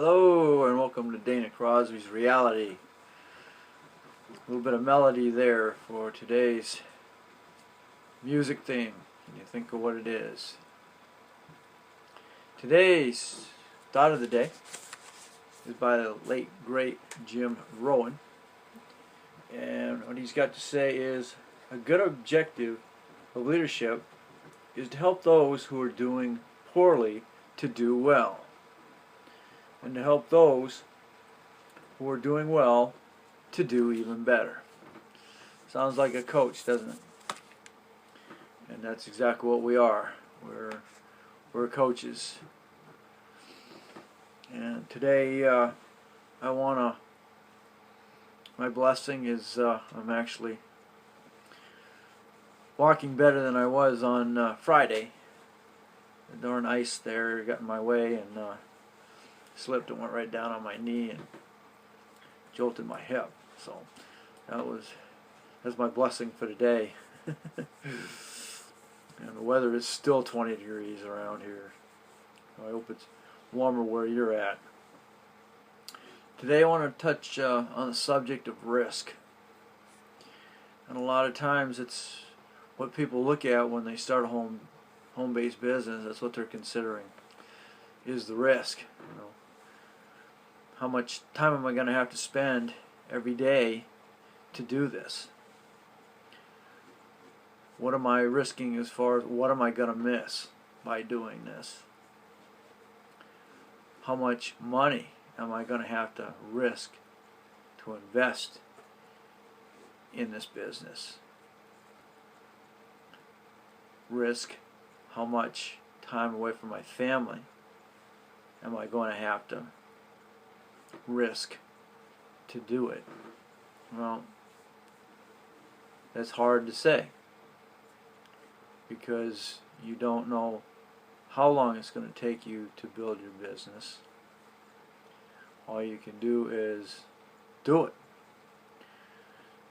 Hello and welcome to Dana Crosby's Reality. A little bit of melody there for today's music theme. Can you think of what it is? Today's thought of the day is by the late great Jim Rohn, and what he's got to say is a good objective of leadership is to help those who are doing poorly to do well, and to help those who are doing well to do even better. Sounds like a coach, doesn't it? And that's exactly what we are. We're coaches. And today my blessing is I'm actually walking better than I was on Friday. The darn ice there got in my way and slipped and went right down on my knee and jolted my hip. So that's my blessing for today. And the weather is still 20 degrees around here. I hope it's warmer where you're at. Today I want to touch on the subject of risk. And a lot of times it's what people look at when they start a home-based business. That's what they're considering, is the risk. How much time am I going to have to spend every day to do this? What am I risking as far as what am I going to miss by doing this? How much money am I going to have to risk to invest in this business? Risk how much time away from my family am I going to have to risk to do it? Well, that's hard to say because you don't know how long it's going to take you to build your business. All you can do is do it.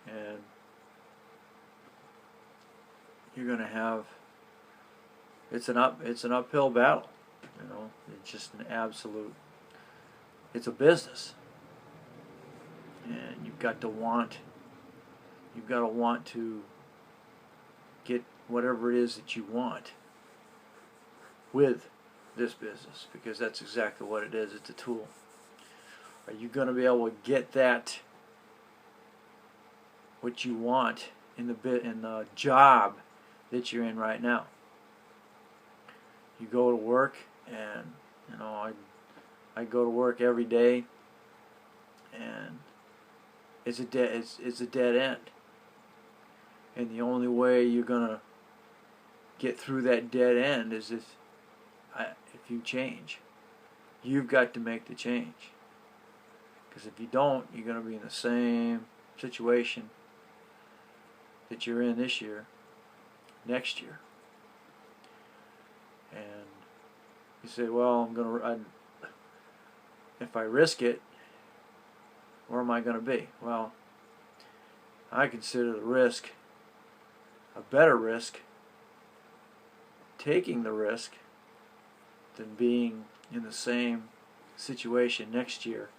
And you're going to have it's an uphill battle. It's just an absolute, it's a business. And you've got to want to get whatever it is that you want with this business, because that's exactly what it is. It's a tool. Are you going to be able to get that, what you want in the job that you're in right now? You go to work, and I go to work every day, and it's a dead end. And the only way you're gonna get through that dead end is if you change. You've got to make the change. Because if you don't, you're gonna be in the same situation that you're in this year, next year. And you say, well, if I risk it, where am I going to be? Well, I consider the risk a better risk, taking the risk, than being in the same situation next year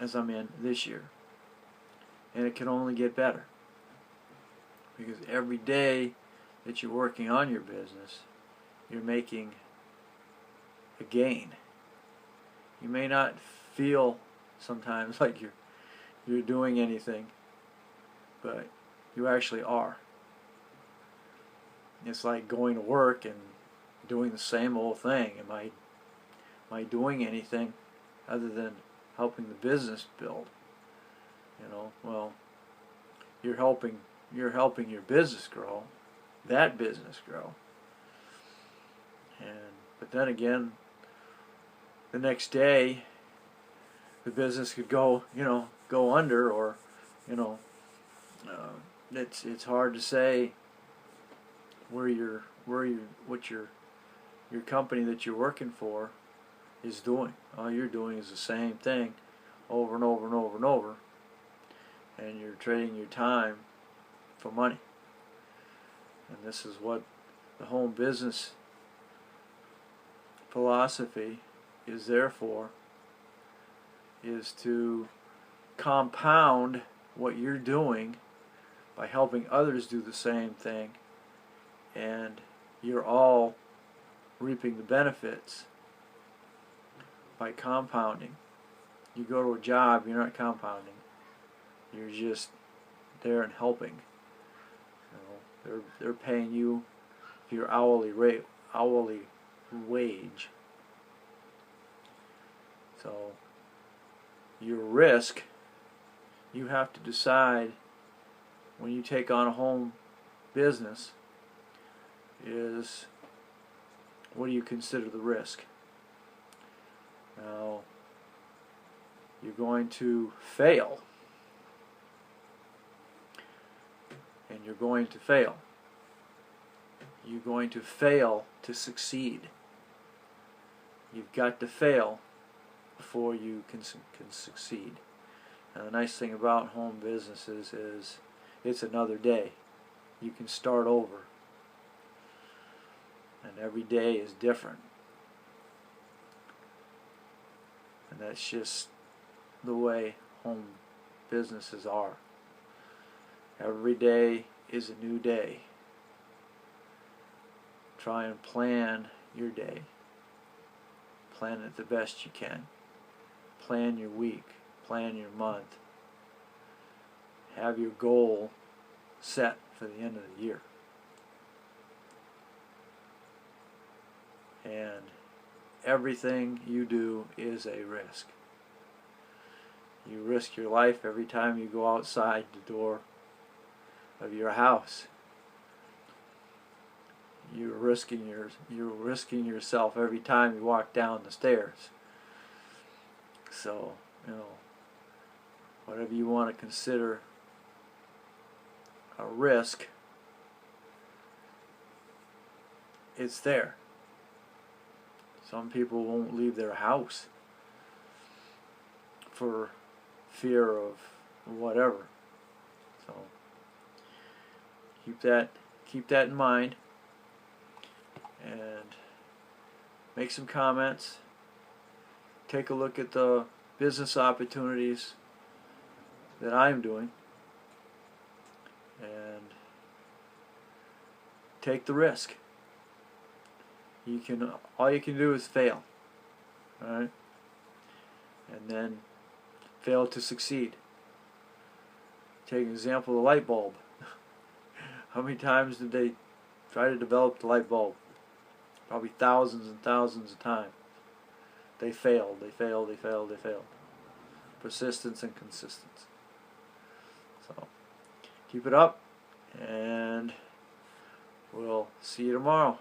as I'm in this year. And it can only get better, because every day that you're working on your business, you're making a gain. You may not feel sometimes like you're doing anything, but you actually are. It's like going to work and doing the same old thing. Am I doing anything other than helping the business build? Well, you're helping your business grow, that business grow. But then again, the next day the business could go under, or it's hard to say what your company that you're working for is doing. All you're doing is the same thing over and over and over and over, and you're trading your time for money. And this is what the home business philosophy is there for is to compound what you're doing by helping others do the same thing, and you're all reaping the benefits by compounding. You go to a job, you're not compounding. You're just there and helping. You know, they're paying you your hourly wage. So your risk, you have to decide when you take on a home business, is what do you consider the risk? Now, you're going to fail, and you're going to fail. You're going to fail to succeed. You've got to fail before you can succeed. And the nice thing about home businesses is it's another day. You can start over. And every day is different. And that's just the way home businesses are. Every day is a new day. Try and plan your day. Plan it the best you can. Plan your week. Plan your month. Have your goal set for the end of the year. And everything you do is a risk. You risk your life every time you go outside the door of your house. You're risking yourself every time you walk down the stairs. So, you know, whatever you want to consider a risk, it's there. Some people won't leave their house for fear of whatever. So keep that in mind, and make some comments. Take a look at the business opportunities that I'm doing, and take the risk. All you can do is fail, alright? And then fail to succeed. Take an example of the light bulb. How many times did they try to develop the light bulb? Probably thousands and thousands of times. They failed, they failed, they failed, they failed. Persistence and consistency. So, keep it up, and we'll see you tomorrow.